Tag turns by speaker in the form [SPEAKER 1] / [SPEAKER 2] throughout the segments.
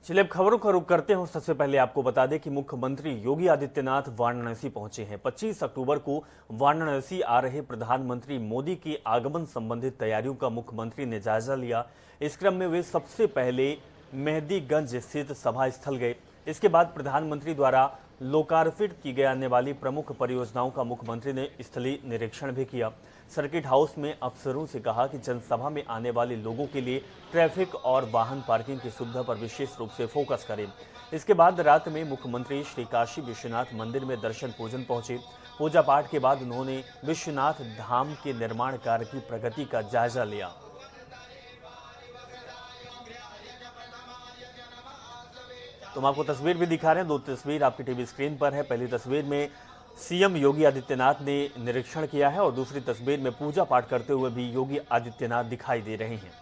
[SPEAKER 1] चलिए अब खबरों का रुख करते हैं। सबसे पहले आपको बता दें कि मुख्यमंत्री योगी आदित्यनाथ वाराणसी पहुंचे हैं। 25 अक्टूबर को वाराणसी आ रहे प्रधानमंत्री मोदी के आगमन संबंधित तैयारियों का मुख्यमंत्री ने जायजा लिया। इस क्रम में वे सबसे पहले मेहदीगंज स्थित सभा स्थल गए। इसके बाद प्रधानमंत्री द्वारा लोकार्पित की जाने वाली प्रमुख परियोजनाओं का मुख्यमंत्री ने स्थलीय निरीक्षण भी किया। सर्किट हाउस में अफसरों से कहा कि जनसभा में आने वाले लोगों के लिए ट्रैफिक और वाहन पार्किंग की सुविधा पर विशेष रूप से फोकस करें। इसके बाद रात में मुख्यमंत्री श्री काशी विश्वनाथ मंदिर में दर्शन पूजन पहुंचे। पूजा पाठ के बाद उन्होंने विश्वनाथ धाम के निर्माण कार्य की प्रगति का जायजा लिया। तो हम आपको तस्वीर भी दिखा रहे हैं। दो तस्वीर आपकी टीवी स्क्रीन पर है। पहली तस्वीर में सीएम योगी आदित्यनाथ ने निरीक्षण किया है और दूसरी तस्वीर में पूजा पाठ करते हुए भी योगी आदित्यनाथ दिखाई दे रहे हैं।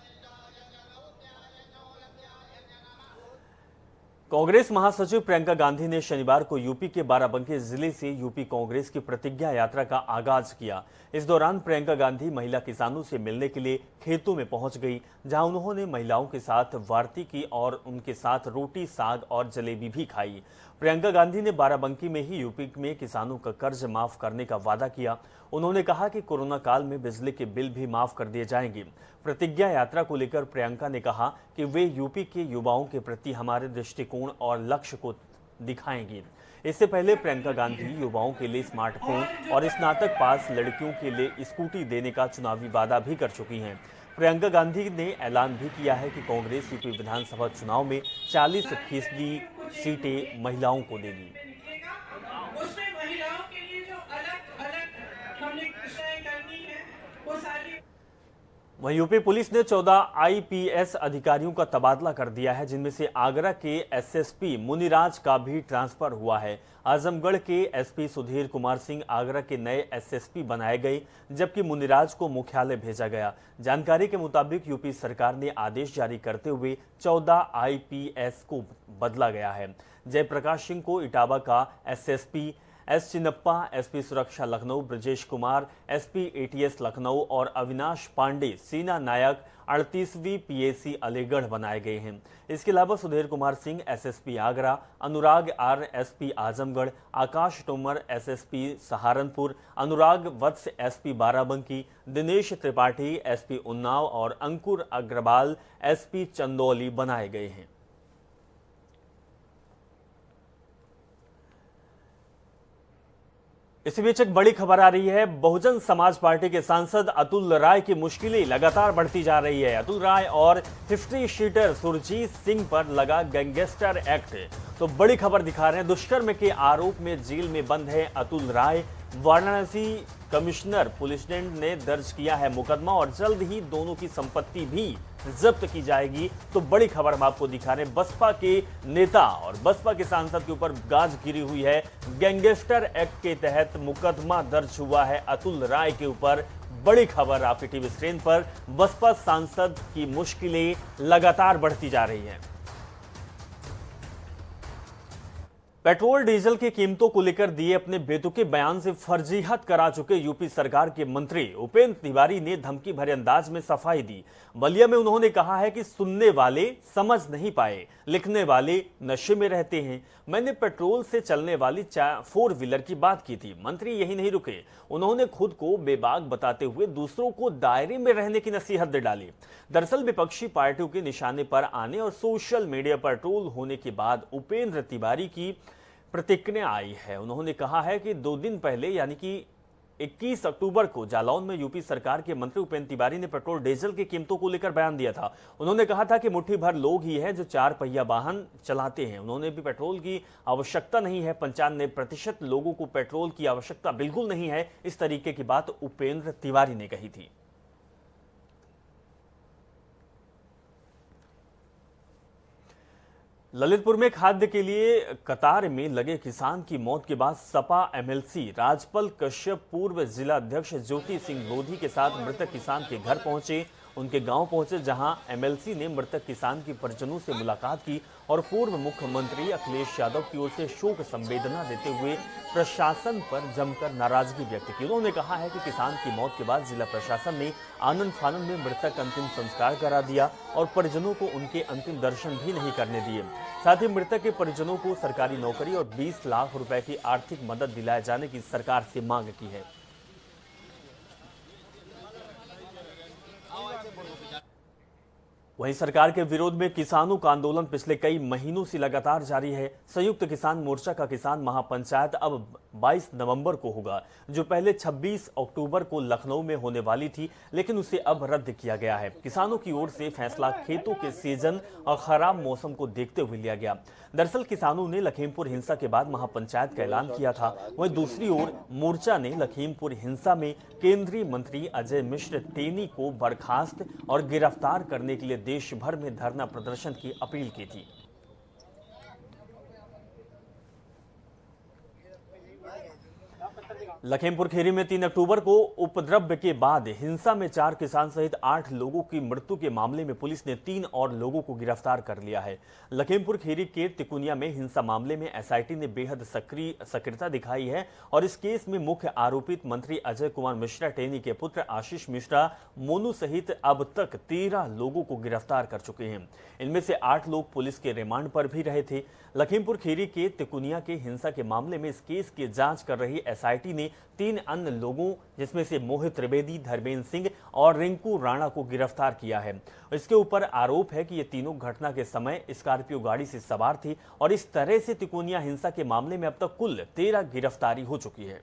[SPEAKER 1] कांग्रेस महासचिव प्रियंका गांधी ने शनिवार को यूपी के बाराबंकी जिले से यूपी कांग्रेस की प्रतिज्ञा यात्रा का आगाज किया। इस दौरान प्रियंका गांधी महिला किसानों से मिलने के लिए खेतों में पहुंच गई, जहां उन्होंने महिलाओं के साथ वार्ता की और उनके साथ रोटी, साग और जलेबी भी खाई। प्रियंका गांधी ने बाराबंकी में ही यूपी में किसानों का कर्ज माफ करने का वादा किया। उन्होंने कहा कि कोरोना काल में बिजली के बिल भी माफ कर दिए जाएंगे। प्रतिज्ञा यात्रा को लेकर प्रियंका ने कहा कि वे यूपी के युवाओं के प्रति हमारे दृष्टिकोण और लक्ष्य को दिखाएंगी। इससे पहले प्रियंका गांधी युवाओं के लिए स्मार्टफोन और स्नातक पास लड़कियों के लिए स्कूटी देने का चुनावी वादा भी कर चुकी हैं। प्रियंका गांधी ने ऐलान भी किया है कि कांग्रेस यूपी विधानसभा चुनाव में 40% सीटें महिलाओं को देगी।
[SPEAKER 2] उसमें महिलाओं के लिए जो अलग-अलग हमने घोषणाएं करनी है वो सारी।
[SPEAKER 1] वहीं यूपी पुलिस ने 14 आईपीएस अधिकारियों का तबादला कर दिया है, जिनमें से आगरा के एसएसपी मुनिराज का भी ट्रांसफर हुआ है। आजमगढ़ के एसपी सुधीर कुमार सिंह आगरा के नए एसएसपी बनाए गए, जबकि मुनिराज को मुख्यालय भेजा गया। जानकारी के मुताबिक यूपी सरकार ने आदेश जारी करते हुए 14 आईपीएस को बदला गया है। जयप्रकाश सिंह को इटावा का एसएसपी, एस चिन्नप्पा एसपी सुरक्षा लखनऊ, ब्रजेश कुमार एसपी एटीएस लखनऊ और अविनाश पांडे सेना नायक 38वीं पीएसी अलीगढ़ बनाए गए हैं। इसके अलावा Sudhir Kumar Singh SSP Agra, Anurag R SP Azamgarh, Akash Tomar SSP Saharanpur, Anurag Vats SP Barabanki, Dinesh Tripathi SP Unnao और अंकुर अग्रवाल एसपी चंदौली बनाए गए हैं। इसी बीच एक बड़ी खबर आ रही है। बहुजन समाज पार्टी के सांसद अतुल राय की मुश्किलें लगातार बढ़ती जा रही है। अतुल राय और हिस्ट्री शीटर सुरजीत सिंह पर लगा गैंगस्टर एक्ट। तो बड़ी खबर दिखा रहे हैं। दुष्कर्म के आरोप में जेल में बंद है अतुल राय। वाराणसी कमिश्नर पुलिस ने दर्ज किया है मुकदमा और जल्द ही दोनों की संपत्ति भी जब्त की जाएगी। तो बड़ी खबर हम आपको दिखा रहे हैं। बसपा के नेता और बसपा के सांसद के ऊपर गाज गिरी हुई है। गैंगस्टर एक्ट के तहत मुकदमा दर्ज हुआ है अतुल राय के ऊपर। बड़ी खबर आपकी टीवी स्क्रीन पर। बसपा सांसद की मुश्किलें लगातार बढ़ती जा रही हैं। पेट्रोल डीजल की कीमतों को लेकर दिए अपने बेतुके बयान से फर्जीहत करा चुके यूपी सरकार के मंत्री उपेंद्र तिवारी ने धमकी भरे अंदाज में सफाई दी। बलिया में उन्होंने कहा है कि सुनने वाले समझ नहीं पाए, लिखने वाले नशे में रहते हैं। मैंने पेट्रोल से चलने वाली 4 व्हीलर की बात की थी। मंत्री यही नहीं रुके, उन्होंने खुद को बेबाक बताते हुए दूसरों को दायरे में रहने की नसीहत दे डाली। दरअसल विपक्षी पार्टियों के निशाने पर आने और सोशल मीडिया पर ट्रोल होने के बाद उपेंद्र तिवारी की प्रतिक्रिया आई है। उन्होंने कहा है कि 2 दिन पहले यानी कि 21 अक्टूबर को जालौन में यूपी सरकार के मंत्री उपेंद्र तिवारी ने पेट्रोल डीजल की कीमतों को लेकर बयान दिया था। उन्होंने कहा था कि मुट्ठी भर लोग ही हैं जो 4 पहिया वाहन चलाते हैं, उन्होंने भी पेट्रोल की आवश्यकता नहीं है। 95% लोगों को पेट्रोल की आवश्यकता बिल्कुल नहीं है। इस तरीके की बात उपेंद्र तिवारी ने कही थी। ललितपुर में खाद्य के लिए कतार में लगे किसान की मौत के बाद सपा एमएलसी राजपल कश्यप पूर्व जिला अध्यक्ष ज्योति सिंह लोधी के साथ मृतक किसान के घर पहुंचे उनके गांव पहुंचे, जहां एमएलसी ने मृतक किसान के परिजनों से मुलाकात की और पूर्व मुख्यमंत्री अखिलेश यादव की ओर से शोक संवेदना देते हुए प्रशासन पर जमकर नाराजगी व्यक्त की। उन्होंने कहा है कि किसान की मौत के बाद जिला प्रशासन ने आनंद फानंद में मृतक अंतिम संस्कार करा दिया और परिजनों को उनके अंतिम दर्शन भी नहीं करने दिए। साथ ही मृतक के परिजनों को सरकारी नौकरी और 20 लाख रुपए की आर्थिक मदद दिलाए जाने की सरकार से मांग की है। वहीं सरकार के विरोध में किसानों का आंदोलन पिछले कई महीनों से लगातार जारी है। संयुक्त किसान मोर्चा का किसान महापंचायत अब 22 नवंबर को होगा, जो पहले 26 अक्टूबर को लखनऊ में होने वाली थी, लेकिन उसे अब रद्द किया गया है। किसानों की ओर से फैसला खेतों के सीजन और खराब मौसम को देखते हुए लिया गया। दरअसल किसानों ने लखीमपुर हिंसा के बाद महापंचायत का ऐलान किया था। वहीं दूसरी ओर मोर्चा ने लखीमपुर हिंसा में केंद्रीय मंत्री अजय मिश्र टेनी को बर्खास्त और गिरफ्तार करने के लिए देश भर में धरना प्रदर्शन की अपील की थी। लखीमपुर खीरी में 3 अक्टूबर को उपद्रव के बाद हिंसा में 4 किसान सहित 8 लोगों की मृत्यु के मामले में पुलिस ने 3 और लोगों को गिरफ्तार कर लिया है। लखीमपुर खीरी के तिकुनिया में हिंसा मामले में एसआईटी ने बेहद सक्रियता दिखाई है और इस केस में मुख्य आरोपित मंत्री अजय कुमार मिश्रा टेनी के पुत्र आशीष मिश्रा मोनू सहित अब तक 13 लोगों को गिरफ्तार कर चुके हैं। इनमें से 8 लोग पुलिस के रिमांड पर भी रहे थे। लखीमपुर खीरी के तिकुनिया के हिंसा के मामले में इस केस की जांच कर रही एसआईटी ने 3 अन्य लोगों, जिसमें से मोहित त्रिवेदी, धर्मेंद्र सिंह और रिंकू राणा को गिरफ्तार किया है। इसके ऊपर आरोप है कि ये तीनों घटना के समय स्कॉर्पियो गाड़ी से सवार थे और इस तरह से तिकोनिया हिंसा के मामले में अब तक कुल 13 गिरफ्तारी हो चुकी है।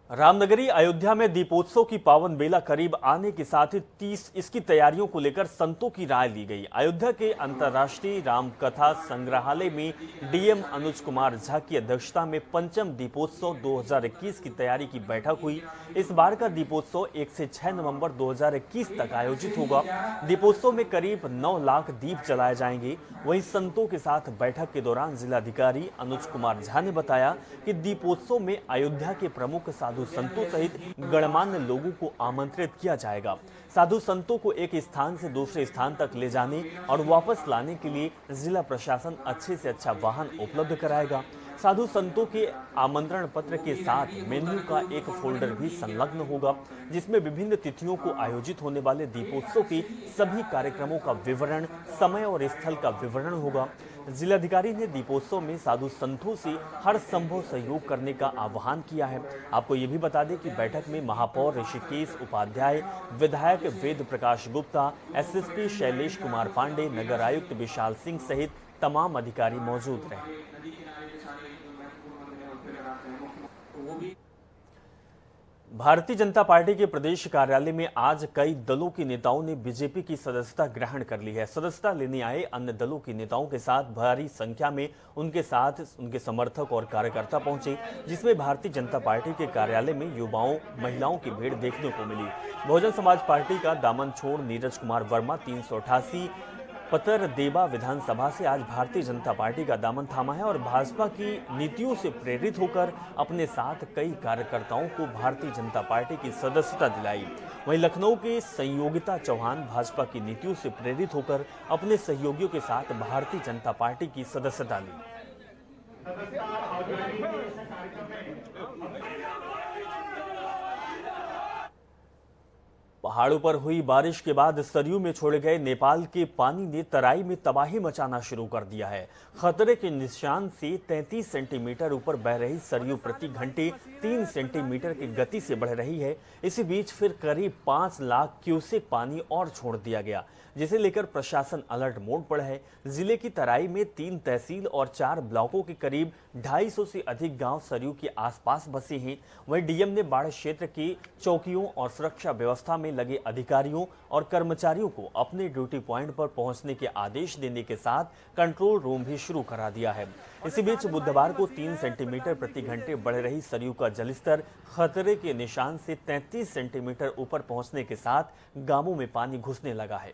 [SPEAKER 1] रामनगरी अयोध्या में दीपोत्सव की पावन बेला करीब आने के साथ ही इसकी तैयारियों को लेकर संतों की राय ली गई। अयोध्या के अंतर्राष्ट्रीय रामकथा संग्रहालय में डीएम अनुज कुमार झा की अध्यक्षता में पंचम दीपोत्सव 2021 की तैयारी की बैठक हुई। इस बार का दीपोत्सव 1 से 6 नवंबर 2021 तक आयोजित होगा। दीपोत्सव में करीब 9 लाख दीप जलाए जाएंगे। वहीं संतों के साथ बैठक के दौरान जिलाधिकारी अनुज कुमार झा ने बताया कि दीपोत्सव में अयोध्या के प्रमुख साधु संतों सहित गणमान्य लोगों को आमंत्रित किया जाएगा। साधु संतों को एक स्थान से दूसरे स्थान तक ले जाने और वापस लाने के लिए जिला प्रशासन अच्छे से अच्छा वाहन उपलब्ध कराएगा। साधु संतों के आमंत्रण पत्र के साथ मेन्यू का एक फोल्डर भी संलग्न होगा, जिसमें विभिन्न तिथियों को आयोजित होने वाले दीपोत्सव के सभी कार्यक्रमों का विवरण, समय और स्थल का विवरण होगा। जिलाधिकारी ने दीपोत्सव में साधु संतों से हर संभव सहयोग करने का आह्वान किया है। आपको ये भी बता दें कि बैठक में महापौर ऋषिकेश उपाध्याय, विधायक वेद प्रकाश गुप्ता, एसएसपी शैलेश कुमार पांडे, नगर आयुक्त विशाल सिंह सहित तमाम अधिकारी मौजूद रहे। भारतीय जनता पार्टी के प्रदेश कार्यालय में आज कई दलों के नेताओं ने बीजेपी की सदस्यता ग्रहण कर ली है। सदस्यता लेने आए अन्य दलों के नेताओं के साथ भारी संख्या में उनके साथ उनके समर्थक और कार्यकर्ता पहुंचे, जिसमें भारतीय जनता पार्टी के कार्यालय में युवाओं, महिलाओं की भीड़ देखने को मिली। बहुजन समाज पार्टी का दामन छोड़ नीरज कुमार वर्मा 388 पतर देवा विधानसभा से आज भारतीय जनता पार्टी का दामन थामा है और भाजपा की नीतियों से प्रेरित होकर अपने साथ कई कार्यकर्ताओं को भारतीय जनता पार्टी की सदस्यता दिलाई। वहीं लखनऊ के संयोगिता चौहान भाजपा की नीतियों से प्रेरित होकर अपने सहयोगियों के साथ भारतीय जनता पार्टी की सदस्यता ली। पहाड़ों पर हुई बारिश के बाद सरयू में छोड़े गए नेपाल के पानी ने तराई में तबाही मचाना शुरू कर दिया है। खतरे के निशान से 33 सेंटीमीटर ऊपर बह रही सरयू प्रति घंटे 3 सेंटीमीटर की गति से बढ़ रही है। इसी बीच फिर करीब 5 लाख क्यूसेक पानी और छोड़ दिया गया, जिसे लेकर प्रशासन अलर्ट मोड पर है। जिले की तराई में 3 तहसील और 4 ब्लॉकों के करीब 250 से अधिक गांव सरयू के आसपास बसे हैं। वहीं डीएम ने बाढ़ क्षेत्र की चौकियों और सुरक्षा व्यवस्था में लगे अधिकारियों और कर्मचारियों को अपने ड्यूटी पॉइंट पर पहुंचने के आदेश देने के साथ कंट्रोल रूम भी शुरू करा दिया है। इसी बीच बुधवार को 3 सेंटीमीटर प्रति घंटे बढ़ रही सरयू का जलस्तर खतरे के निशान से 33 सेंटीमीटर ऊपर पहुंचने के साथ गांवों में पानी घुसने लगा है।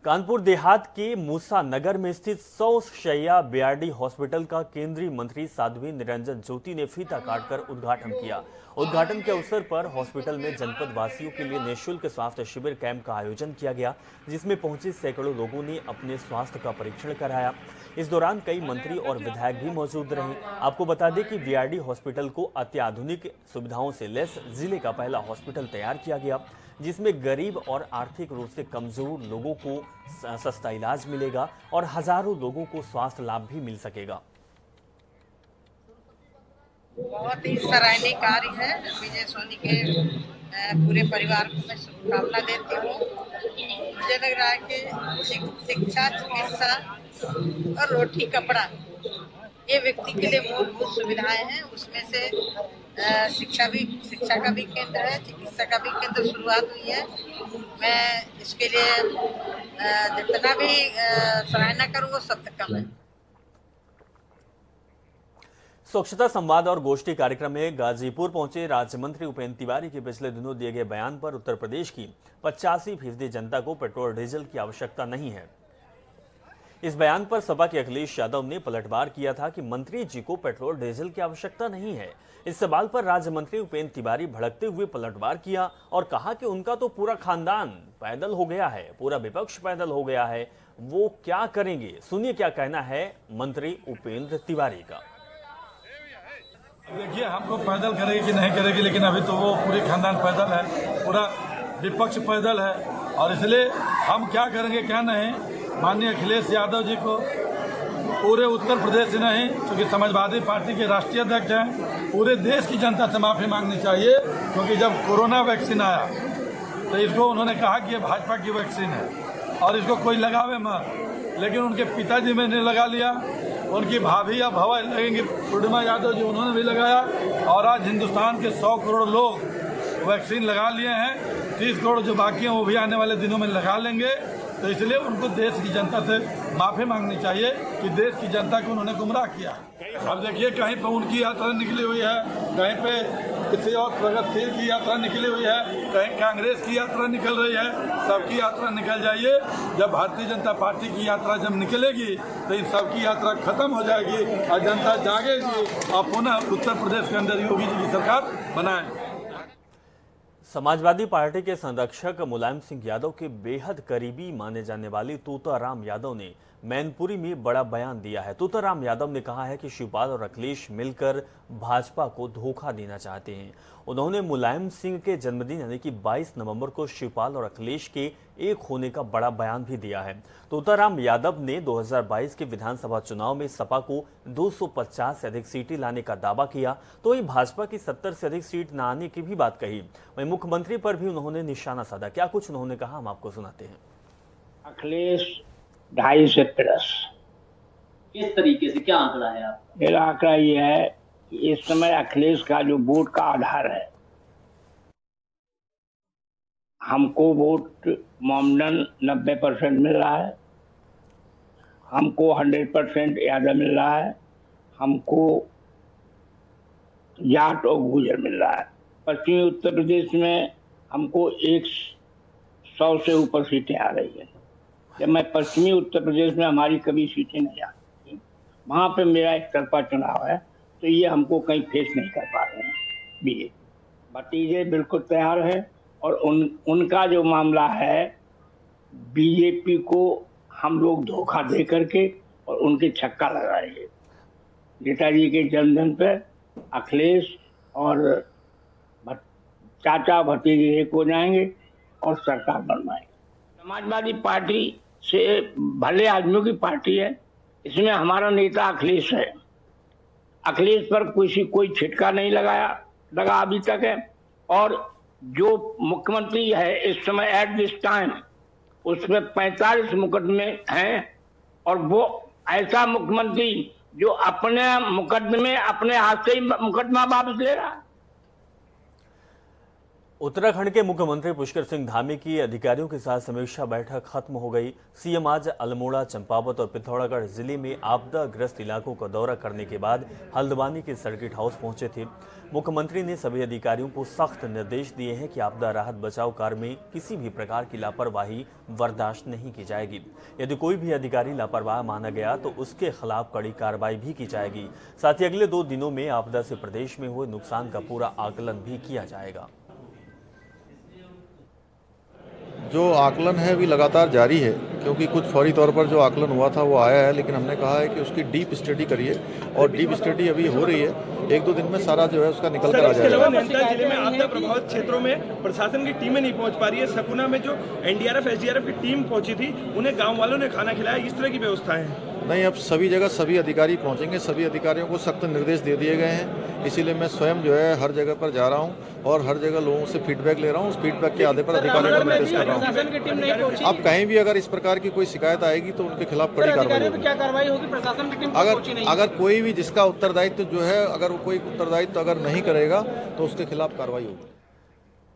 [SPEAKER 1] कानपुर देहात के मूसा नगर में स्थित 100 शैय्या बीआरडी हॉस्पिटल का केंद्रीय मंत्री साध्वी निरंजन ज्योति ने फीता काटकर उद्घाटन किया। उद्घाटन के अवसर पर हॉस्पिटल में जनपद वासियों के लिए निःशुल्क स्वास्थ्य शिविर कैंप का आयोजन किया गया, जिसमें पहुंचे सैकड़ों लोगों ने अपने स्वास्थ्य का परीक्षण कराया। इस दौरान कई मंत्री और विधायक भी मौजूद रहे। आपको बता दें कि बीआरडी हॉस्पिटल को अत्याधुनिक सुविधाओं से लैस जिले का पहला हॉस्पिटल तैयार किया गया, जिसमें गरीब और आर्थिक रूप से कमजोर लोगों को सस्ता इलाज मिलेगा और हजारों लोगों को स्वास्थ्य लाभ भी मिल सकेगा।
[SPEAKER 3] बहुत ही सराहनीय कार्य है। विजय सोनी के पूरे परिवार को मैं शुभकामना देती हूँ। मुझे लग रहा है कि शिक्षा, चिकित्सा और रोटी कपड़ा ये व्यक्ति के लिए मूलभूत सुविधाएं हैं। उसमें से शिक्षा का भी केंद्र है, चिकित्सा का भी केंद्र शुरुआत हुई है। मैं इसके लिए जितना भी सराहना करूँ वो सब कम है।
[SPEAKER 1] स्वच्छता संवाद और गोष्ठी कार्यक्रम में गाजीपुर पहुंचे राज्य मंत्री उपेंद्र तिवारी के पिछले दिनों दिए गए बयान पर उत्तर प्रदेश की 85% जनता को पेट्रोल डीजल की आवश्यकता नहीं है। इस बयान पर सपा के अखिलेश यादव ने पलटवार किया था कि मंत्री जी को पेट्रोल डीजल की आवश्यकता नहीं है। इस सवाल पर राज्य मंत्री उपेंद्र तिवारी भड़कते हुए पलटवार किया और कहा कि उनका तो पूरा खानदान पैदल हो गया है, पूरा विपक्ष पैदल हो गया है, वो क्या करेंगे। सुनिए क्या कहना है मंत्री उपेंद्र तिवारी का।
[SPEAKER 4] देखिए, हमको पैदल करेगी कि नहीं करेगी, लेकिन अभी तो वो पूरे खानदान पैदल है, पूरा विपक्ष पैदल है। और इसलिए हम क्या करेंगे क्या नहीं, माननीय अखिलेश यादव जी को पूरे उत्तर प्रदेश से नहीं, क्योंकि समाजवादी पार्टी के राष्ट्रीय अध्यक्ष हैं, पूरे देश की जनता से माफ़ी मांगनी चाहिए। क्योंकि जब कोरोना वैक्सीन आया तो इसको उन्होंने कहा कि ये भाजपा की वैक्सीन है और इसको कोई लगावे मत, लेकिन उनके पिताजी में ने लगा लिया, उनकी भाभी या भवा लगेंगी पूर्णिमा यादव जी, उन्होंने भी लगाया। और आज हिंदुस्तान के 100 करोड़ लोग वैक्सीन लगा लिए हैं। 30 करोड़ जो बाकी हैं वो भी आने वाले दिनों में लगा लेंगे। तो इसलिए उनको देश की जनता से माफ़ी मांगनी चाहिए कि देश की जनता को उन्होंने गुमराह किया। अब देखिए, कहीं पर उनकी यात्रा निकली हुई है, कहीं पे किसी और प्रगतिशील की यात्रा निकली हुई है, कहीं कांग्रेस की यात्रा निकल रही है। सबकी यात्रा निकल जाइए। जब भारतीय जनता पार्टी की यात्रा जब निकलेगी तो इन सबकी यात्रा खत्म हो जाएगी और जनता जागेगी और पुनः उत्तर प्रदेश के अंदर योगी जी की सरकार बनाए।
[SPEAKER 1] समाजवादी पार्टी के संरक्षक मुलायम सिंह यादव के बेहद करीबी माने जाने वाली तोताराम यादव ने मैनपुरी में बड़ा बयान दिया है। तोताराम यादव ने कहा है कि शिवपाल और अखिलेश मिलकर भाजपा को धोखा देना चाहते हैं। उन्होंने मुलायम सिंह के जन्मदिन यानी कि 22 नवंबर को शिवपाल और अखिलेश के एक होने का बड़ा बयान भी दिया है। तोताराम यादव ने 2022 के विधानसभा चुनाव में सपा को 250 से अधिक सीटें लाने का दावा किया, तो वहीं भाजपा की 70 से अधिक सीट न आने की भी बात कही। वहीं मुख्यमंत्री पर भी उन्होंने निशाना साधा। क्या कुछ उन्होंने कहा, हम आपको सुनाते हैं।
[SPEAKER 5] अखिलेश 2.5 से प्लस।
[SPEAKER 6] किस तरीके से, क्या आंकड़ा है आपका?
[SPEAKER 5] मेरा आंकड़ा ये है कि इस समय अखिलेश का जो वोट का आधार है, हमको वोट मामूलन 90% मिल रहा है, हमको 100% यादव मिल रहा है, हमको जाट और गुर्जर मिल रहा है। पश्चिमी उत्तर प्रदेश में हमको 100 से ऊपर सीटें आ रही हैं। जब मैं पश्चिमी उत्तर प्रदेश में हमारी कभी सीटें नहीं आती, वहाँ पे मेरा एक तरफा चुनाव है, तो ये हमको कहीं फेस नहीं कर पा रहे हैं। बीजेपी भतीजे बिल्कुल तैयार है और उनका जो मामला है, बीजेपी को हम लोग धोखा दे करके और उनके छक्का लगाएंगे। नेताजी के जन्मदिन पे अखिलेश और चाचा भतीजे एक हो जाएंगे और सरकार बनवाएंगे। समाजवादी पार्टी से भले आदमियों की पार्टी है, इसमें हमारा नेता अखिलेश है। अखिलेश पर कोई छिटका नहीं लगा अभी तक है। और जो मुख्यमंत्री है इस समय एट दिस टाइम, उसमें 45 मुकदमे हैं और वो ऐसा मुख्यमंत्री जो अपने मुकदमे अपने हाथ से ही मुकदमा वापस ले रहा है।
[SPEAKER 1] उत्तराखंड के मुख्यमंत्री पुष्कर सिंह धामी की अधिकारियों के साथ समीक्षा बैठक खत्म हो गई। सीएम आज अल्मोड़ा, चंपावत और पिथौरागढ़ जिले में आपदाग्रस्त इलाकों का दौरा करने के बाद हल्द्वानी के सर्किट हाउस पहुंचे थे। मुख्यमंत्री ने सभी अधिकारियों को सख्त निर्देश दिए हैं कि आपदा राहत बचाव कार्य में किसी भी प्रकार की लापरवाही बर्दाश्त नहीं की जाएगी। यदि कोई भी अधिकारी लापरवाह माना गया तो उसके खिलाफ कड़ी कार्रवाई भी की जाएगी। साथ ही अगले 2 दिनों में आपदा से प्रदेश में हुए नुकसान का पूरा आकलन भी किया जाएगा।
[SPEAKER 7] जो आकलन है अभी लगातार जारी है, क्योंकि कुछ फौरी तौर पर जो आकलन हुआ था वो आया है, लेकिन हमने कहा है कि उसकी डीप स्टडी करिए और डीप स्टडी अभी हो रही है। 1-2 दिन में सारा जो है उसका निकल कर आ जाएगा।
[SPEAKER 8] इसके अलावा नैनीताल जिले में आपदा प्रभावित क्षेत्रों में प्रशासन की टीमें नहीं पहुंच पा रही है। सकुना में जो एनडीआरएफ, एसडीआरएफ की टीम पहुंची थी, उन्हें गाँव वालों ने खाना खिलाया, इस तरह की व्यवस्थाएं हैं।
[SPEAKER 7] नहीं, अब सभी जगह सभी अधिकारी पहुंचेंगे, सभी अधिकारियों को सख्त निर्देश दे दिए गए हैं। इसीलिए मैं स्वयं जो है हर जगह पर जा रहा हूं और हर जगह लोगों से फीडबैक ले रहा हूं। उस फीडबैक के आधार पर अधिकारियों को निर्देश कर रहा हूं। अब कहीं भी अगर इस प्रकार की कोई शिकायत आएगी तो उनके खिलाफ कड़ी कार्रवाई होगी।
[SPEAKER 8] प्रशासन की टीम
[SPEAKER 7] अगर कोई भी जिसका उत्तरदायित्व जो है, अगर कोई उत्तरदायित्व अगर नहीं करेगा तो उसके खिलाफ कार्रवाई होगी।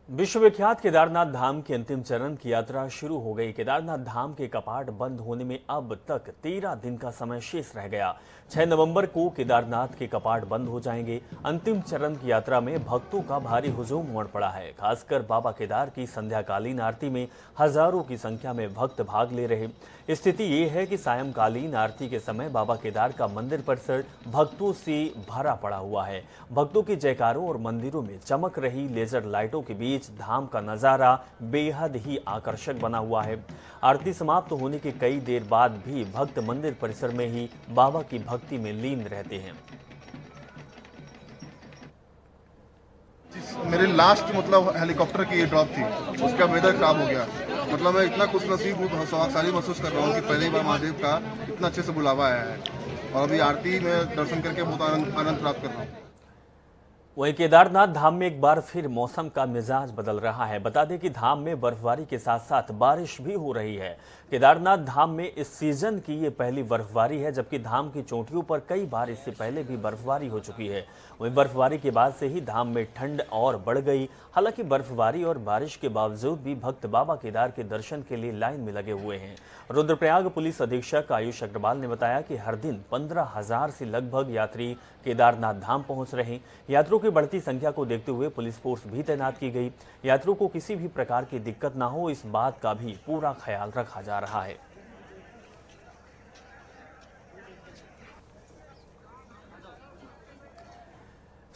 [SPEAKER 1] विश्वविख्यात केदारनाथ धाम के अंतिम चरण की यात्रा शुरू हो गई। केदारनाथ धाम के कपाट बंद होने में अब तक 13 दिन का समय शेष रह गया। 6 नवंबर को केदारनाथ के कपाट बंद हो जाएंगे। अंतिम चरण की यात्रा में भक्तों का भारी हुजूम उमड़ पड़ा है। खासकर बाबा केदार की संध्याकालीन आरती में हजारों की संख्या में भक्त भाग ले रहे। स्थिति ये है कि सायंकालीन आरती के समय बाबा केदार का मंदिर परिसर भक्तों से भरा पड़ा हुआ है। भक्तों के जयकारों और मंदिरों में चमक रही लेजर लाइटों के बीच धाम का नजारा बेहद ही आकर्षक बना हुआ है। आरती समाप्त होने के कई देर बाद भी भक्त मंदिर परिसर में ही बाबा की भक्ति में लीन रहते हैं।
[SPEAKER 9] मेरे लास्ट हेलीकॉप्टर की ड्रॉप थी, उसका वेदर खराब हो गया। मैं इतना खुश नसीब हूँ, सौभाग्यशाली महसूस कर रहा हूँ कि पहली बार महादेव का इतना अच्छे से बुलावा आया है और अभी आरती में दर्शन करके बहुत आनंद प्राप्त कर रहा हूँ।
[SPEAKER 1] वहीं केदारनाथ धाम में एक बार फिर मौसम का मिजाज बदल रहा है। बता दें कि धाम में बर्फबारी के साथ साथ बारिश भी हो रही है। केदारनाथ धाम में इस सीजन की ये पहली बर्फबारी है, जबकि धाम की चोटियों पर कई बार इससे पहले भी बर्फबारी हो चुकी है। वहीं बर्फबारी के बाद से ही धाम में ठंड और बढ़ गई। हालांकि बर्फबारी और बारिश के बावजूद भी भक्त बाबा केदार के दर्शन के लिए लाइन में लगे हुए हैं। रुद्रप्रयाग पुलिस अधीक्षक आयुष अग्रवाल ने बताया कि हर दिन 15,000 से लगभग यात्री केदारनाथ धाम पहुंच रहे। यात्रियों की बढ़ती संख्या को देखते हुए पुलिस फोर्स भी तैनात की गई। यात्रियों को किसी भी प्रकार की दिक्कत ना हो, इस बात का भी पूरा ख्याल रखा जा रहा है।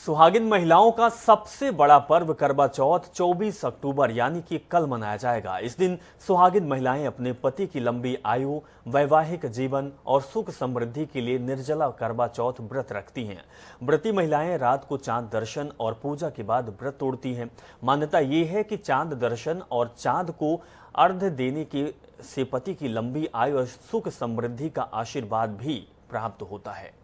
[SPEAKER 1] सुहागिन महिलाओं का सबसे बड़ा पर्व करवा चौथ 24 अक्टूबर यानी कि कल मनाया जाएगा। इस दिन सुहागिन महिलाएं अपने पति की लंबी आयु, वैवाहिक जीवन और सुख समृद्धि के लिए निर्जला करवा चौथ व्रत रखती हैं। व्रती महिलाएं रात को चांद दर्शन और पूजा के बाद व्रत तोड़ती हैं। मान्यता ये है कि चांद दर्शन और चांद को अर्घ्य देने के से पति की लंबी आयु और सुख समृद्धि का आशीर्वाद भी प्राप्त होता है।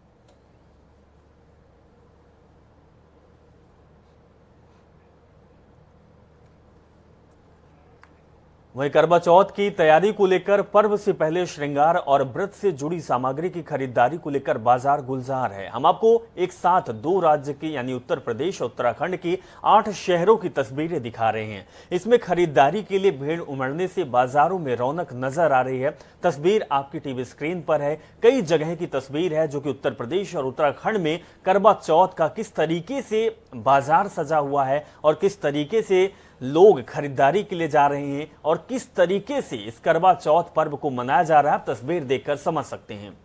[SPEAKER 1] वहीं करवा चौथ की तैयारी को लेकर पर्व से पहले श्रृंगार और व्रत से जुड़ी सामग्री की खरीदारी को लेकर बाजार गुलजार है। हम आपको एक साथ 2 राज्य की यानी उत्तर प्रदेश और उत्तराखंड की 8 शहरों की तस्वीरें दिखा रहे हैं। इसमें खरीदारी के लिए भीड़ उमड़ने से बाजारों में रौनक नजर आ रही है। तस्वीर आपकी टीवी स्क्रीन पर है। कई जगह की तस्वीर है जो कि उत्तर प्रदेश और उत्तराखंड में करवा चौथ का किस तरीके से बाजार सजा हुआ है और किस तरीके से लोग खरीदारी के लिए जा रहे हैं और किस तरीके से इस करवा चौथ पर्व को मनाया जा रहा है, तस्वीर देखकर समझ सकते हैं।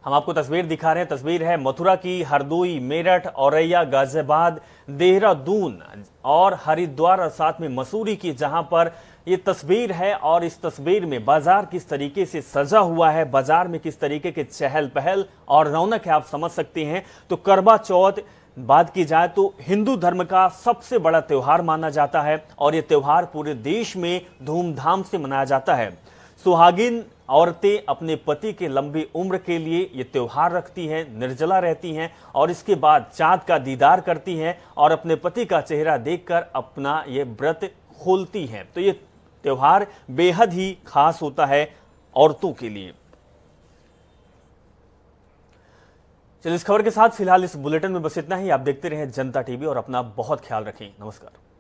[SPEAKER 1] हम आपको तस्वीर दिखा रहे हैं। तस्वीर है मथुरा की। हरदोई, मेरठ, औरैया, गाजियाबाद, देहरादून और हरिद्वार और साथ में मसूरी की, जहां पर ये तस्वीर है और इस तस्वीर में बाजार किस तरीके से सजा हुआ है, बाजार में किस तरीके के चहल पहल और रौनक है, आप समझ सकते हैं। तो करवा चौथ बात की जाए तो हिंदू धर्म का सबसे बड़ा त्योहार माना जाता है और ये त्योहार पूरे देश में धूमधाम से मनाया जाता है। सुहागिन औरतें अपने पति के लंबी उम्र के लिए ये त्योहार रखती हैं, निर्जला रहती हैं और इसके बाद चांद का दीदार करती हैं और अपने पति का चेहरा देखकर अपना ये व्रत खोलती हैं। तो ये त्योहार बेहद ही खास होता है औरतों के लिए। चलिए इस खबर के साथ फिलहाल इस बुलेटिन में बस इतना ही। आप देखते रहें जनता टीवी और अपना बहुत ख्याल रखें। नमस्कार।